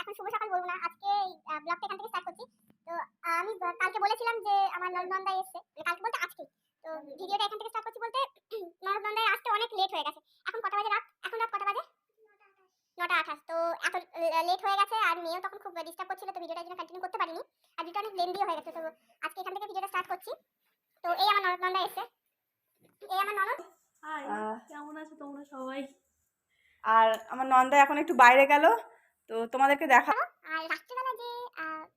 এখন শুভ সকাল বলবো না, আজকে ব্লগটা এখান থেকে স্টার্ট করছি। তো আমি কালকে বলেছিলাম যে আমার ননদনদা এসেছে, কালকে বলতে আজকে। তো ভিডিওটা এখান থেকে স্টার্ট করছি বলতে ননদনদার আসতে অনেক লেট হয়ে গেছে। এখন কটা বাজে? এখন রাত কটা বাজে? 9টা 28। তো এত লেট হয়ে গেছে আর মেয়েও তখন খুব ডিস্টার্ব করছিল, তো ভিডিওটা জন্য কন্টিনিউ করতে পারিনি। আর ভিডিওটা অনেক লেন্দি হয়ে গেছে। তো আজকে এখান থেকে ভিডিওটা স্টার্ট করছি। তো এই আমার ননদনদা এসেছে, এই আমার ননদ। হাই, কেমন আছো তোমরা সবাই? আর আমার নন্দা এখন একটু বাইরে গেল, তো তোমাদেরকে দেখাবো। আর রাত্রিবেলা যে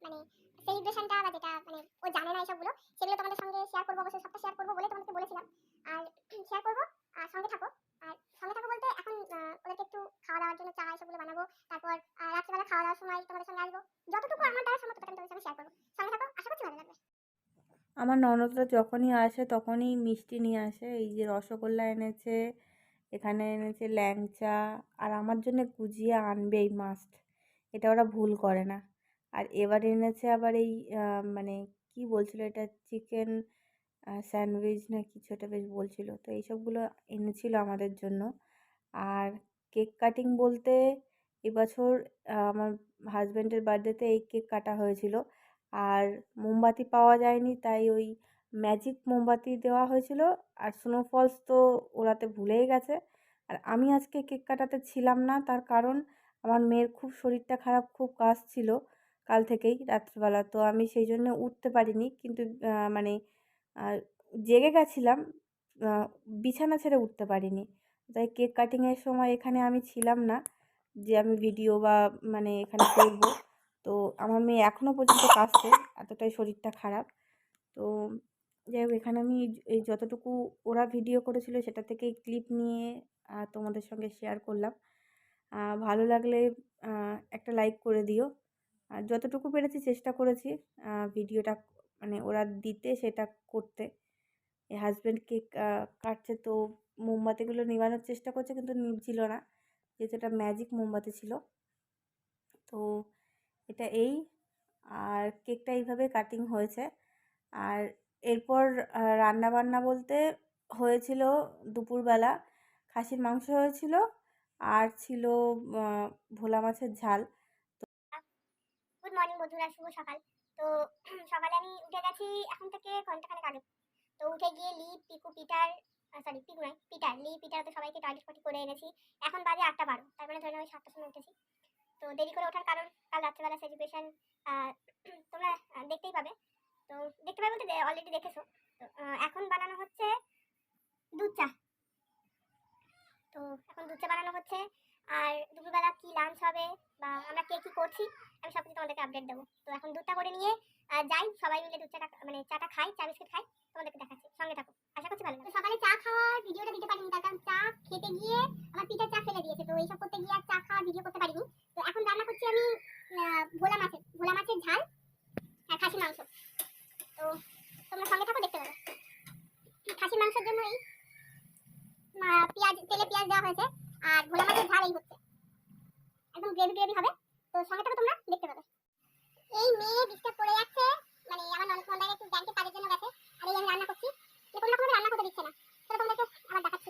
মানে সেলিব্রেশনটা বা যেটা মানে ও জানে না এসবগুলো, সেগুলো তোমাদের সঙ্গে শেয়ার করবো, অবশ্যই সবটা শেয়ার করবো বলে তোমাদেরকে বলেছিলাম। আর শেয়ার করবো, আর সঙ্গে থাকো। আর সঙ্গে থাকো বলতে এখন ওদেরকে একটু খাওয়া দাওয়ার জন্য চা এসবগুলো বানাবো। তারপর রাত্রিবেলা খাওয়া দাওয়ার সময় তোমাদের সঙ্গে আসবো, যতটুকু আমার দ্বারা সম্ভব ততটা আমি তোমাদের সঙ্গে শেয়ার করবো। সঙ্গে থাকো, আশা করছি ভালো লাগবে। আমার ননদরা যখনই আসে তখনই মিষ্টি নিয়ে আসে। এই যে রসগোল্লা এনেছে, এখানে এনেছে ল্যাংচা, আর আমার জন্য গুজিয়া আনবেই মাস্ট, এটা ওরা ভুল করে না। আর এবার এনেছে আবার এই মানে কি বলছিল এটা, চিকেন স্যান্ডউইচ না কিছু একটা বেশ বলছিল, তো এইসবগুলো এনেছিল আমাদের জন্য। আর কেক কাটিং বলতে এবছর আমার হাজব্যান্ডের বার্থডেতে এই কেক কাটা হয়েছিল। আর মোমবাতি পাওয়া যায়নি, তাই ওই ম্যাজিক মোমবাতি দেওয়া হয়েছিল। আর স্নোফলস তো ওরাতে ভুলেই গেছে। আর আমি আজকে কেক কাটাতে ছিলাম না, তার কারণ আমার মেয়ের খুব শরীরটা খারাপ, খুব কাশ ছিল কাল থেকেই রাত্রিবেলা, তো আমি সেই জন্য উঠতে পারিনি। কিন্তু মানে জেগে গেছিলাম, বিছানা ছেড়ে উঠতে পারিনি। তাই কেক কাটিংয়ের সময় এখানে আমি ছিলাম না যে আমি ভিডিও বা মানে এখানে করব। তো আমার মেয়ে এখনও পর্যন্ত কাশছে, এতটাই শরীরটা খারাপ। তো যাই হোক, এখানে আমি এই যতটুকু ওরা ভিডিও করেছিল সেটা থেকেই ক্লিপ নিয়ে তোমাদের সঙ্গে শেয়ার করলাম। ভালো লাগলে একটা লাইক করে দিও। আর যতটুকু পেরেছি চেষ্টা করেছি ভিডিওটা মানে ওরা দিতে, সেটা করতে। এই হাজব্যান্ড কেক কাটছে, তো মোমবাতিগুলো নেভানোর চেষ্টা করছে কিন্তু নিভছিল না, যেহেতু এটা ম্যাজিক মোমবাতি ছিল। তো এটা এই, আর কেকটা এইভাবে কাটিং হয়েছে। আর এরপর রান্নাবান্না বলতে হয়েছিল দুপুরবেলা খাসির মাংস হয়েছিল, আর ছিল ভোলা মাছের ঝাল। গুড মর্নিং বন্ধুরা, শুভ সকাল। তো সকালে আমি উঠে গেছি এখন থেকে ঘন্টাখানেক আগে। তো উঠে গিয়ে লি পিটার তো সবাইকে টয়লেট পটি করে এনেছি। এখন বাজে 8টা 12, তার মানে ধরে নাও 7টার সময় উঠেছি। তো দেরি করে ওঠার কারণ কাল রাত্রেবেলা সেলিব্রেশন তোমরা দেখতেই পাবে। তো দেখতে পাবে বলতে অলরেডি দেখেছো। তো এখন বানানো হচ্ছে দুধ চা। তো এখন দুধ চা বানানো হচ্ছে। আর দুপুরবেলা কি লাঞ্চ হবে বা আমরা কে কি করছি আমি সব কিছু তোমাদেরকে আপডেট দেবো। তো এখন দুধটা করে নিয়ে যাই, সবাই মিলে দুধ চাটা মানে চাটা খাই, চা বিস্কুট খাই, তোমাদেরকে দেখাচ্ছি। সঙ্গে থাকো, আশা করছি ভালো লাগবে। সকালে চা খাওয়ার ভিডিওটা দিতে পারিনি, তার কারণ চা খেতে গিয়ে আমার পিঠার চা ফেলে দিয়েছে। তো এইসব করতে গিয়ে আর চা খাওয়ার ভিডিও করতে পারিনি। তো এখন রান্না করছি আমি ভোলা মাছের ঝাল আর খাসির মাংস। তো তোমরা সঙ্গে থাকো, দেখতে পাবে। খাসির মাংসের জন্য এই তেলে পেঁয়াজ দেওয়া হয়েছে, আর ভোলা মাছের ঝাল এই হচ্ছে, একদম গ্রেভি হবে। তো সঙ্গে থাকো, তোমরা দেখতে পাবে। এই মেয়ে ডিস্টার্ব করে যাচ্ছে, মানে আমার ননদ একটু ব্যাংকে কাজের জন্য গেছে, আর এই আমি রান্না করছি। কোনো রকম রান্না করতে দিচ্ছে না, সেটা তোমাদেরকে আবার দেখাচ্ছি।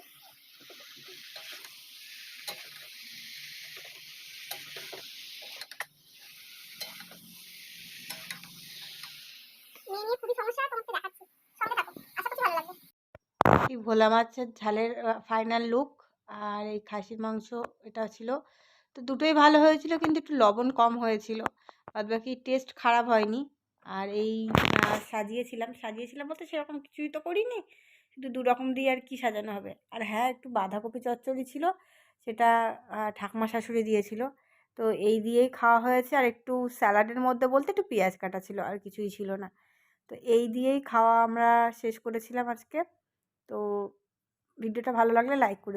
মেয়ে নিয়ে খুবই সমস্যা, তোমাকে দেখাচ্ছি। সঙ্গে থাকো, আশা করছি ভালো লাগবে। এই ভোলা মাছের ঝালের ফাইনাল লুক। আর এই খাসির মাংস এটা ছিল, তো দুটোই ভালো হয়েছিল, কিন্তু একটু লবণ কম হয়েছিল, বাদবাকি টেস্ট খারাপ হয়নি। আর এই সাজিয়েছিলাম বলতে সেরকম কিছুই তো করিনি, শুধু দু রকম দিয়ে আর কি সাজানো হবে। আর হ্যাঁ, একটু বাঁধাকপি চচ্চড়ি ছিল, সেটা ঠাকুমা শাশুড়ি দিয়েছিল, তো এই দিয়েই খাওয়া হয়েছে। আর একটু স্যালাডের মধ্যে বলতে একটু পেঁয়াজ কাটা ছিল, আর কিছুই ছিল না। তো এই দিয়েই খাওয়া আমরা শেষ করেছিলাম আজকে। তো ভিডিওটা ভালো লাগলে লাইক করে